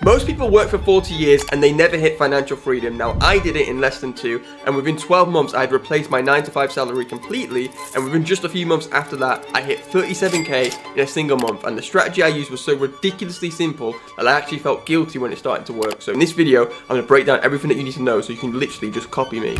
Most people work for 40 years and they never hit financial freedom. Now, I did it in less than 2, and within 12 months, I had replaced my 9-to-5 salary completely, and within just a few months after that, I hit 37k in a single month, and the strategy I used was so ridiculously simple that I actually felt guilty when it started to work. So in this video, I'm going to break down everything that you need to know so you can literally just copy me.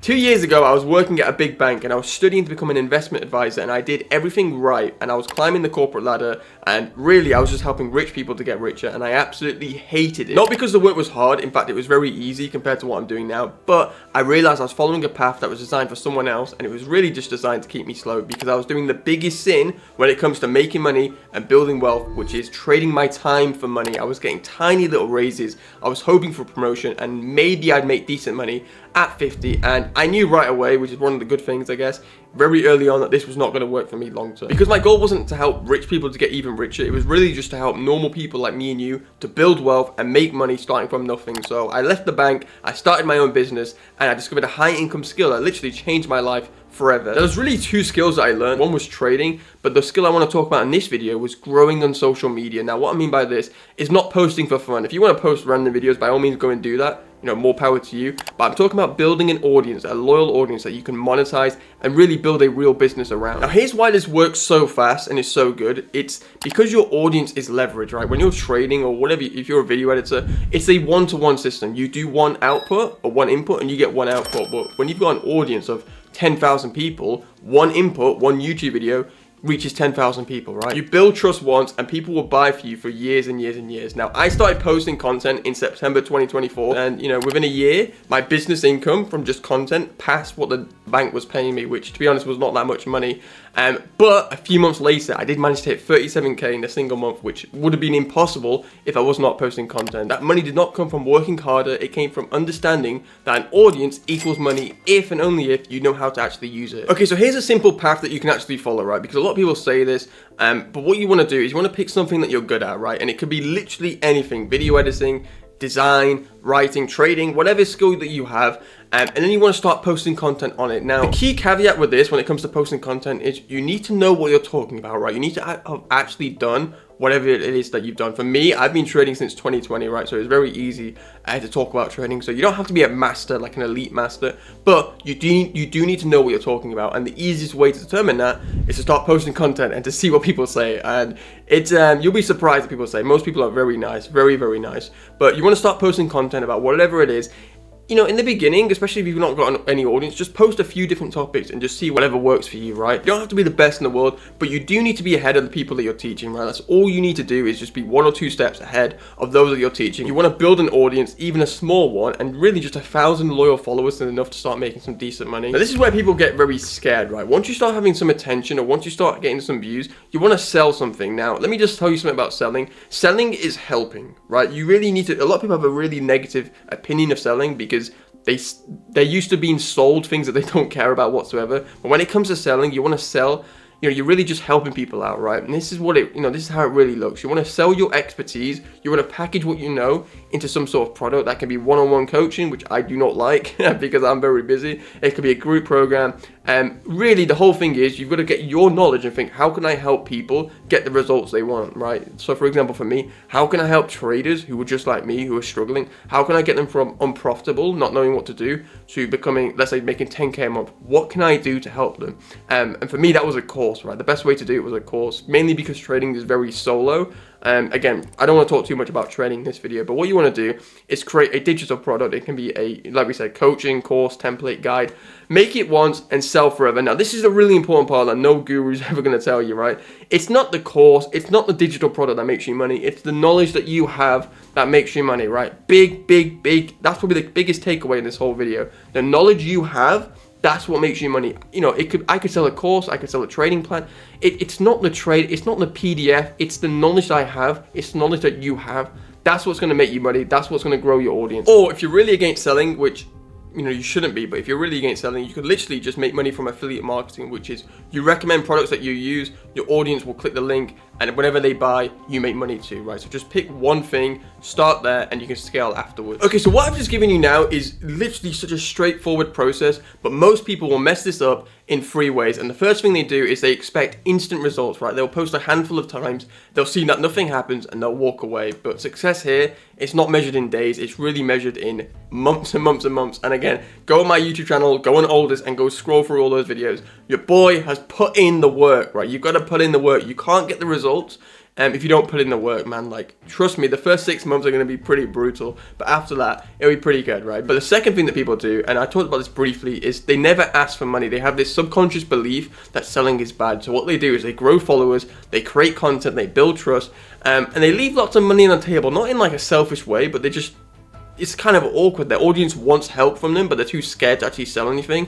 2 years ago, I was working at a big bank and I was studying to become an investment advisor, and I did everything right, and I was climbing the corporate ladder, and really I was just helping rich people to get richer, and I absolutely hated it. Not because the work was hard, in fact it was very easy compared to what I'm doing now, but I realized I was following a path that was designed for someone else, and it was really just designed to keep me slow because I was doing the biggest sin when it comes to making money and building wealth, which is trading my time for money. I was getting tiny little raises, I was hoping for promotion, and maybe I'd make decent money at 50, and I knew right away, which is one of the good things I guess, very early on, that this was not going to work for me long term. Because my goal wasn't to help rich people to get even richer, it was really just to help normal people like me and you to build wealth and make money starting from nothing. So I left the bank, I started my own business, and I discovered a high income skill that literally changed my life forever. There was really 2 skills that I learned. One was trading, but the skill I want to talk about in this video was growing on social media. Now what I mean by this is not posting for fun. If you want to post random videos, by all means go and do that. You know, more power to you. But I'm talking about building an audience, a loyal audience that you can monetize and really build a real business around. Now here's why this works so fast and is so good. It's because your audience is leverage, right? When you're trading or whatever, if you're a video editor, it's a one-to-one system. You do one output or one input and you get one output. But when you've got an audience of 10,000 people, one input, one YouTube video reaches 10,000 people, right? You build trust once and people will buy for you for years and years and years. Now, I started posting content in September 2024, and you know, within a year, my business income from just content passed what the bank was paying me, which to be honest was not that much money. But a few months later, I did manage to hit 37k in a single month, which would have been impossible if I was not posting content. That money did not come from working harder, it came from understanding that an audience equals money if and only if you know how to actually use it. Okay, so here's a simple path that you can actually follow, right? Because a lot of people say this, but what you want to do is you want to pick something that you're good at, right? And it could be literally anything: video editing, design, writing, trading, whatever skill that you have, and then you want to start posting content on it. Now, the key caveat with this when it comes to posting content is you need to know what you're talking about, right? You need to have actually done whatever it is that you've done. For me, I've been trading since 2020, right? So it's very easy to talk about trading. So you don't have to be a master, like an elite master, but you do need to know what you're talking about. And the easiest way to determine that is to start posting content and to see what people say. And it's you'll be surprised what people say. Most people are very nice, very, very nice. But you want to start posting content about whatever it is. You know, in the beginning, especially if you've not got any audience, just post a few different topics and just see whatever works for you, right? You don't have to be the best in the world, but you do need to be ahead of the people that you're teaching, right? That's all you need to do, is just be 1 or 2 steps ahead of those that you're teaching. You want to build an audience, even a small one, and really just 1,000 loyal followers is enough to start making some decent money. Now, this is where people get very scared, right? Once you start having some attention, or once you start getting some views, you want to sell something. Now, let me just tell you something about selling. Selling is helping, right? You really need to, a lot of people have a really negative opinion of selling because they're used to being sold things that they don't care about whatsoever. But when it comes to selling, you want to sell, you know, you're really just helping people out, right? And this is what it, you know, this is how it really looks. You want to sell your expertise, you want to package what you know into some sort of product. That can be one-on-one coaching, which I do not like because I'm very busy. It could be a group program. Really, the whole thing is you've got to get your knowledge and think, how can I help people get the results they want, right? So for example, for me, how can I help traders who are just like me, who are struggling? How can I get them from unprofitable, not knowing what to do, to becoming, let's say, making 10k a month? What can I do to help them? And for me, that was a course, right? The best way to do it was a course, mainly because trading is very solo. Again, I don't want to talk too much about trading in this video, but what you want to do is create a digital product. It can be a, like we said, coaching, course, template, guide. Make it once and sell forever. Now, this is a really important part that no guru is ever going to tell you, right? It's not the course, it's not the digital product that makes you money. It's the knowledge that you have that makes you money, right? Big, big, big. That's probably the biggest takeaway in this whole video. The knowledge you have, that's what makes you money. You know, I could sell a course, I could sell a trading plan. It's not the trade, it's not the PDF, it's the knowledge that I have, it's the knowledge that you have. That's what's going to make you money. That's what's going to grow your audience. Or if you're really against selling, which, you know, you shouldn't be, but if you're really against selling, you could literally just make money from affiliate marketing, which is you recommend products that you use, your audience will click the link, and whenever they buy, you make money too, right? So just pick one thing, start there, and you can scale afterwards. Okay, so what I've just given you now is literally such a straightforward process, but most people will mess this up in 3 ways. And the first thing they do is they expect instant results, right? They'll post a handful of times, they'll see that nothing happens, and they'll walk away. But success here, it's not measured in days, it's really measured in months and months and months. And again, go on my YouTube channel, go on Oldest, and go scroll through all those videos. Your boy has put in the work, right? You've got to put in the work. You can't get the results if you don't put in the work, man. Like, trust me, the first 6 months are going to be pretty brutal, but after that, it'll be pretty good, right? But the second thing that people do, and I talked about this briefly, is they never ask for money. They have this subconscious belief that selling is bad. So what they do is they grow followers, they create content, they build trust, and they leave lots of money on the table, not in like a selfish way, but they just, it's kind of awkward. Their audience wants help from them, but they're too scared to actually sell anything,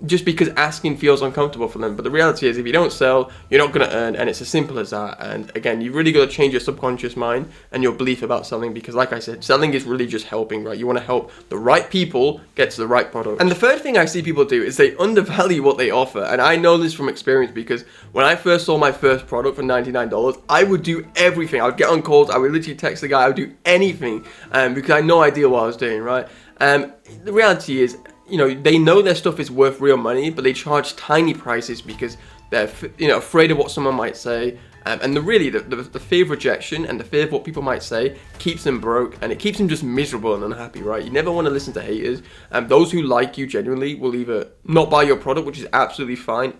just because asking feels uncomfortable for them. But the reality is, if you don't sell, you're not going to earn, and it's as simple as that. And again, you've really got to change your subconscious mind and your belief about selling, because like I said, selling is really just helping, right? You want to help the right people get to the right product. And the third thing I see people do is they undervalue what they offer. And I know this from experience, because when I first sold my first product for $99, I would do everything. I would get on calls, I would literally text the guy, I would do anything, because I had no idea what I was doing, right? The reality is, you know, they know their stuff is worth real money, but they charge tiny prices because they're, you know, afraid of what someone might say. And the fear of rejection and the fear of what people might say keeps them broke, and it keeps them just miserable and unhappy, right? You never want to listen to haters. Those who like you genuinely will either not buy your product, which is absolutely fine,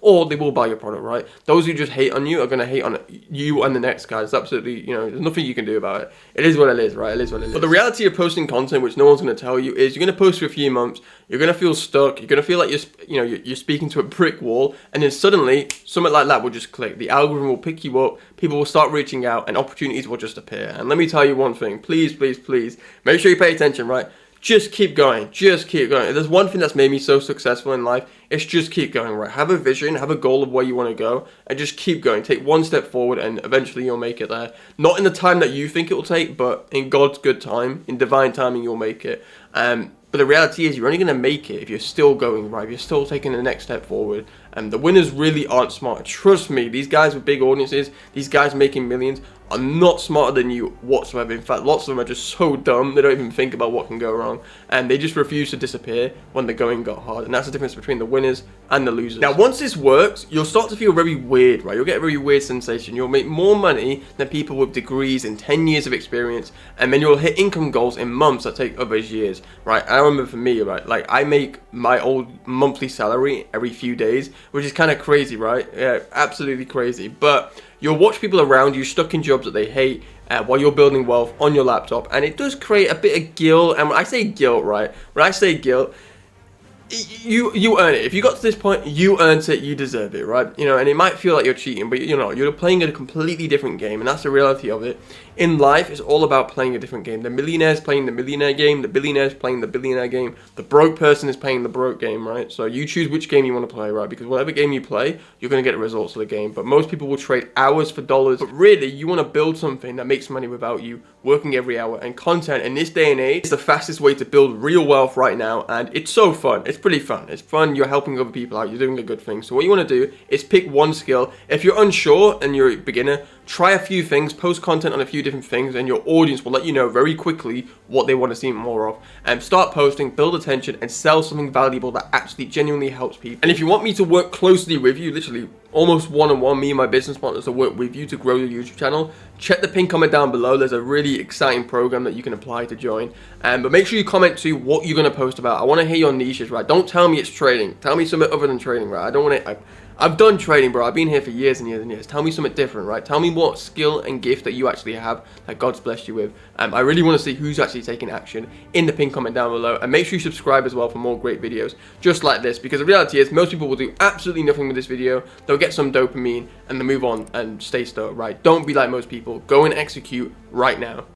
or they will buy your product, right? Those who just hate on you are going to hate on you and the next guy. It's absolutely, you know, there's nothing you can do about it. It is what it is, right? It is what it is. But the reality of posting content, which no one's going to tell you, is you're going to post for a few months, you're going to feel stuck, you're going to feel like you're speaking to a brick wall, and then suddenly something like that will just click. The algorithm will pick you up, people will start reaching out, and opportunities will just appear. And let me tell you one thing, please, please, please, make sure you pay attention, right? Just keep going, just keep going. If there's one thing that's made me so successful in life, it's just keep going, right? Have a vision, have a goal of where you want to go, and just keep going. Take one step forward, and eventually you'll make it there. Not in the time that you think it will take, but in God's good time, in divine timing, you'll make it. But the reality is, you're only going to make it if you're still going, right? If you're still taking the next step forward. And the winners really aren't smart. Trust me, these guys with big audiences, these guys making millions, are not smarter than you whatsoever. In fact, lots of them are just so dumb, they don't even think about what can go wrong. And they just refuse to disappear when the going got hard. And that's the difference between the winners and the losers. Now, once this works, you'll start to feel very weird, right? You'll get a very weird sensation. You'll make more money than people with degrees and 10 years of experience. And then you'll hit income goals in months that take others years, right? I remember for me, right, like I make my old monthly salary every few days, which is kind of crazy, right? Yeah, absolutely crazy. But you'll watch people around you stuck in jobs that they hate while you're building wealth on your laptop, and it does create a bit of guilt. And when I say guilt, right, when I say guilt, you earn it. If you got to this point, you earned it, you deserve it, right? You know, and it might feel like you're cheating, but you know, you're playing a completely different game, and that's the reality of it. In life, it's all about playing a different game. The millionaire's playing the millionaire game, the billionaire's playing the billionaire game, the broke person is playing the broke game, right? So you choose which game you want to play, right? Because whatever game you play, you're going to get the results of the game. But most people will trade hours for dollars. But really, you want to build something that makes money without you working every hour. And content in this day and age is the fastest way to build real wealth right now. And it's so fun. It's pretty fun. It's fun. You're helping other people out. You're doing a good thing. So what you want to do is pick one skill. If you're unsure and you're a beginner, try a few things, post content on a few different things, and your audience will let you know very quickly what they want to see more of. And start posting, build attention, and sell something valuable that actually genuinely helps people. And if you want me to work closely with you, literally almost one-on-one, me and my business partners to work with you to grow your YouTube channel, check the pinned comment down below. There's a really exciting program that you can apply to join. But make sure you comment too what you're going to post about. I want to hear your niches, right? Don't tell me it's trading. Tell me something other than trading, right? I don't want it. I've done trading, bro. I've been here for years and years and years. Tell me something different, right? Tell me what skill and gift that you actually have that God's blessed you with. I really want to see who's actually taking action in the pinned comment down below. And make sure you subscribe as well for more great videos just like this. Because the reality is, most people will do absolutely nothing with this video. They'll get some dopamine and they'll move on and stay stuck, right? Don't be like most people. Go and execute right now.